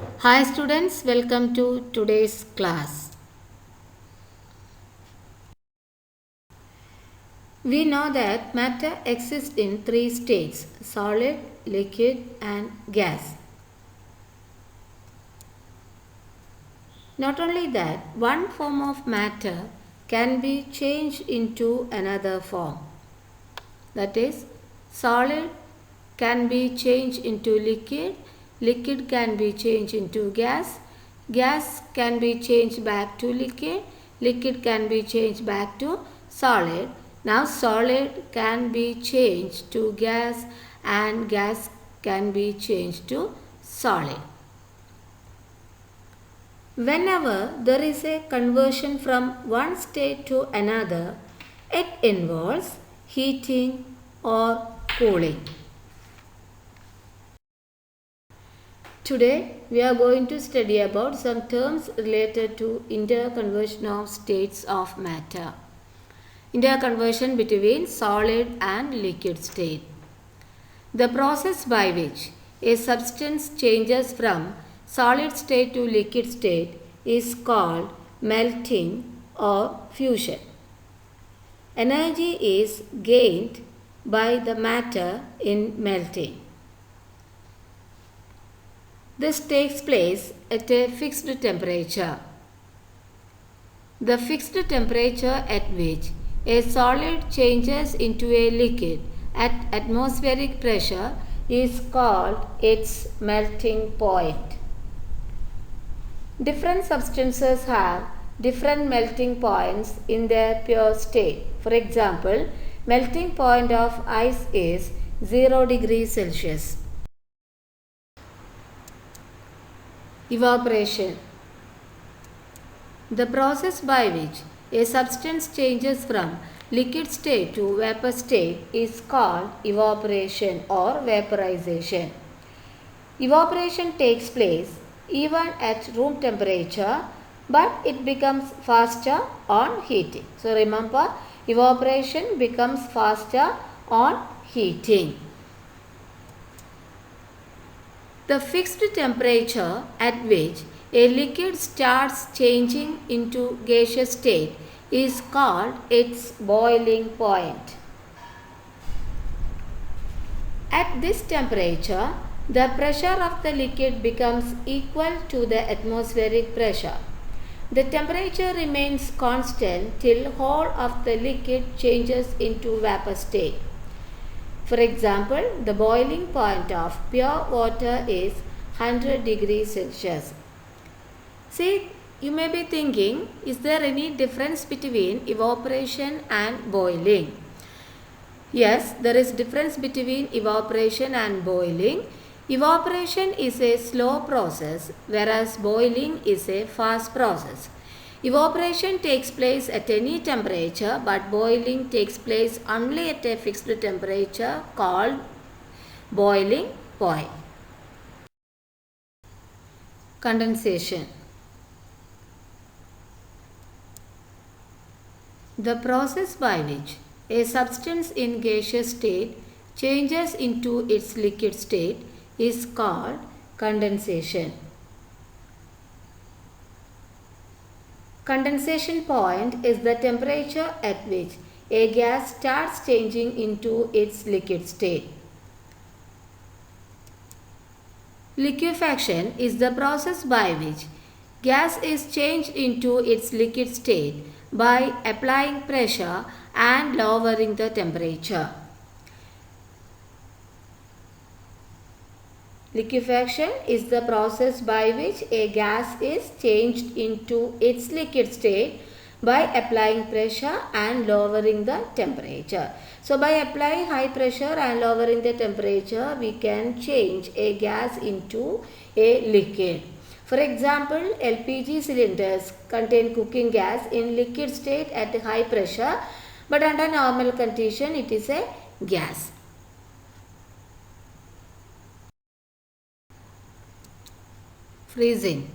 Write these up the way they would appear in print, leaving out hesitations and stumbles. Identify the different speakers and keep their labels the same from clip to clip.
Speaker 1: Hi students, welcome to today's class. We know that matter exists in three states: solid, liquid and gas. Not only that, one form of matter can be changed into another form. That is, solid can be changed into liquid, liquid can be changed into gas, gas can be changed back to liquid, liquid can be changed back to solid. Now solid can be changed to gas and gas can be changed to solid. Whenever there is a conversion from one state to another, it involves heating or cooling. Today we are going to study about some terms related to interconversion of states of matter. Interconversion between solid and liquid state. The process by which a substance changes from solid state to liquid state is called melting or fusion. Energy is gained by the matter in melting. This takes place at a fixed temperature. The fixed temperature at which a solid changes into a liquid at atmospheric pressure is called its melting point. Different substances have different melting points in their pure state. For example, melting point of ice is 0 degrees Celsius. Evaporation. The process by which a substance changes from liquid state to vapor state is called evaporation or vaporization. Evaporation takes place even at room temperature, but it becomes faster on heating. So remember, evaporation becomes faster on heating. The fixed temperature at which a liquid starts changing into gaseous state is called its boiling point. At this temperature, the pressure of the liquid becomes equal to the atmospheric pressure. The temperature remains constant till whole of the liquid changes into vapor state. For example, the boiling point of pure water is 100 degrees Celsius. See, you may be thinking, is there any difference between evaporation and boiling? Yes, there is difference between evaporation and boiling. Evaporation is a slow process, whereas boiling is a fast process. Evaporation takes place at any temperature, but boiling takes place only at a fixed temperature called boiling point. Condensation. The process by which a substance in gaseous state changes into its liquid state is called condensation. Condensation point is the temperature at which a gas starts changing into its liquid state. Liquefaction is the process by which gas is changed into its liquid state by applying pressure and lowering the temperature. Liquefaction is the process by which a gas is changed into its liquid state by applying pressure and lowering the temperature. So by applying high pressure and lowering the temperature, we can change a gas into a liquid. For example, LPG cylinders contain cooking gas in liquid state at high pressure, but under normal condition it is a gas. Freezing.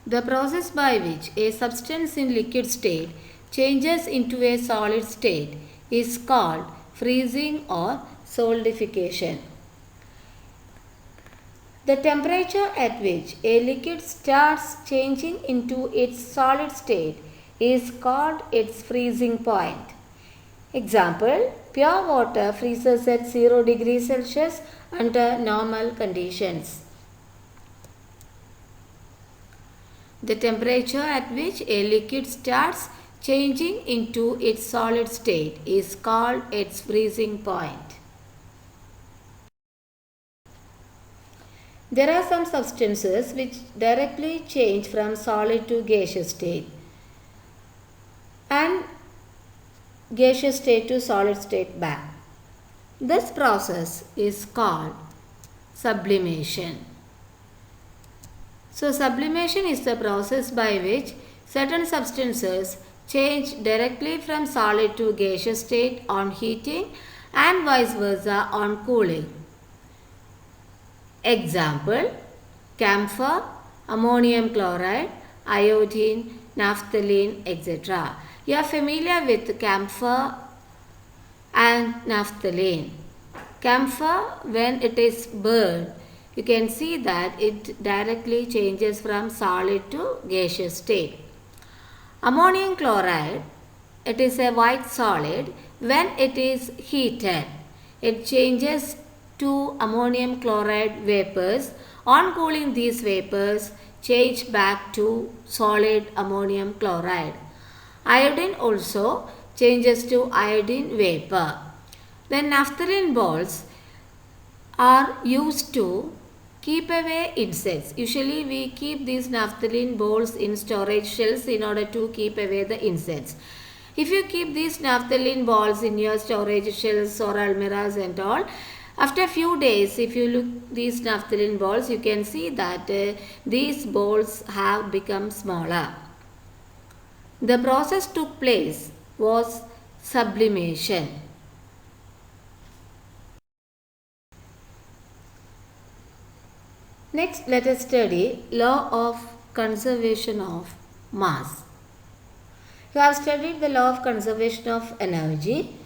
Speaker 1: The process by which a substance in liquid state changes into a solid state is called freezing or solidification. The temperature at which a liquid starts changing into its solid state is called its freezing point. Example, pure water freezes at 0 degrees Celsius under normal conditions. The temperature at which a liquid starts changing into its solid state is called its freezing point. There are some substances which directly change from solid to gaseous state and gaseous state to solid state back. This process is called sublimation. So, sublimation is the process by which certain substances change directly from solid to gaseous state on heating and vice versa on cooling. Example, camphor, ammonium chloride, iodine, naphthalene, etc. You are familiar with camphor and naphthalene. Camphor, when it is burned, you can see that it directly changes from solid to gaseous state. Ammonium chloride, it is a white solid. When it is heated, it changes to ammonium chloride vapors. On cooling, these vapors change back to solid ammonium chloride. Iodine also changes to iodine vapor. Then naphthalene balls are used to keep away insects. Usually we keep these naphthalene balls in storage shells in order to keep away the insects. If you keep these naphthalene balls in your storage shells or almirahs and all, after a few days, if you look these naphthalene balls, you can see that these balls have become smaller. The process took place was sublimation. Next, let us study law of conservation of mass. You have studied the law of conservation of energy,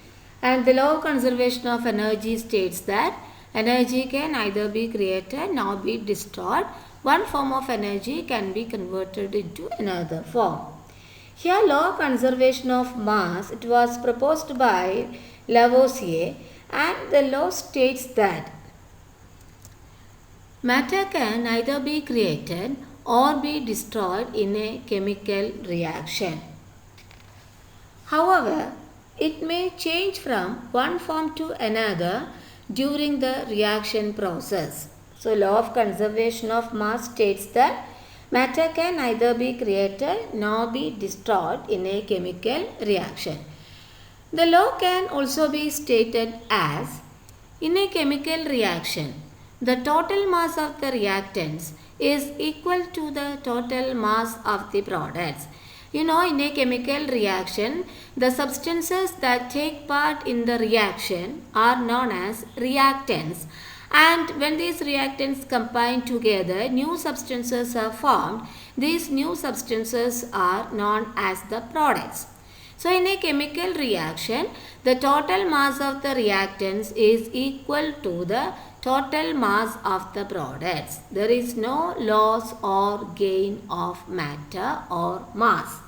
Speaker 1: and the law of conservation of energy states that energy can neither be created nor be destroyed. One form of energy can be converted into another form. Here, law of conservation of mass, it was proposed by Lavoisier, and the law states that matter can neither be created or be destroyed in a chemical reaction. However, it may change from one form to another during the reaction process. So, law of conservation of mass states that matter can neither be created nor be destroyed in a chemical reaction. The law can also be stated as, in a chemical reaction, the total mass of the reactants is equal to the total mass of the products. You know, in a chemical reaction, the substances that take part in the reaction are known as reactants. And when these reactants combine together, new substances are formed. These new substances are known as the products. So, in a chemical reaction, the total mass of the reactants is equal to the total mass of the products. There is no loss or gain of matter or mass.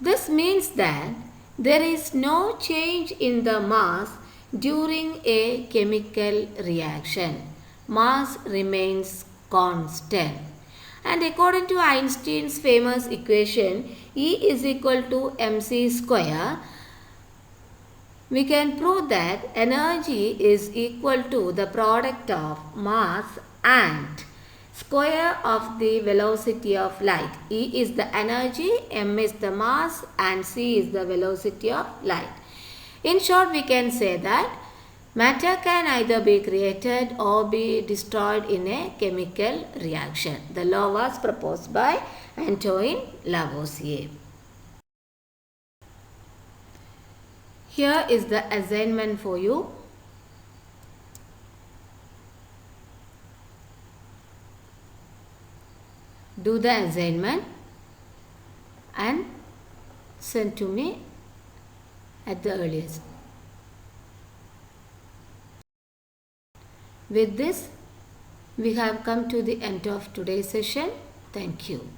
Speaker 1: This means that there is no change in the mass during a chemical reaction. Mass remains constant. And according to Einstein's famous equation, E is equal to mc square, we can prove that energy is equal to the product of mass and square of the velocity of light. E is the energy, m is the mass, and c is the velocity of light. In short, we can say that matter can either be created or be destroyed in a chemical reaction. The law was proposed by Antoine Lavoisier. Here is the assignment for you. Do the assignment and send to me at the earliest. With this, we have come to the end of today's session. Thank you.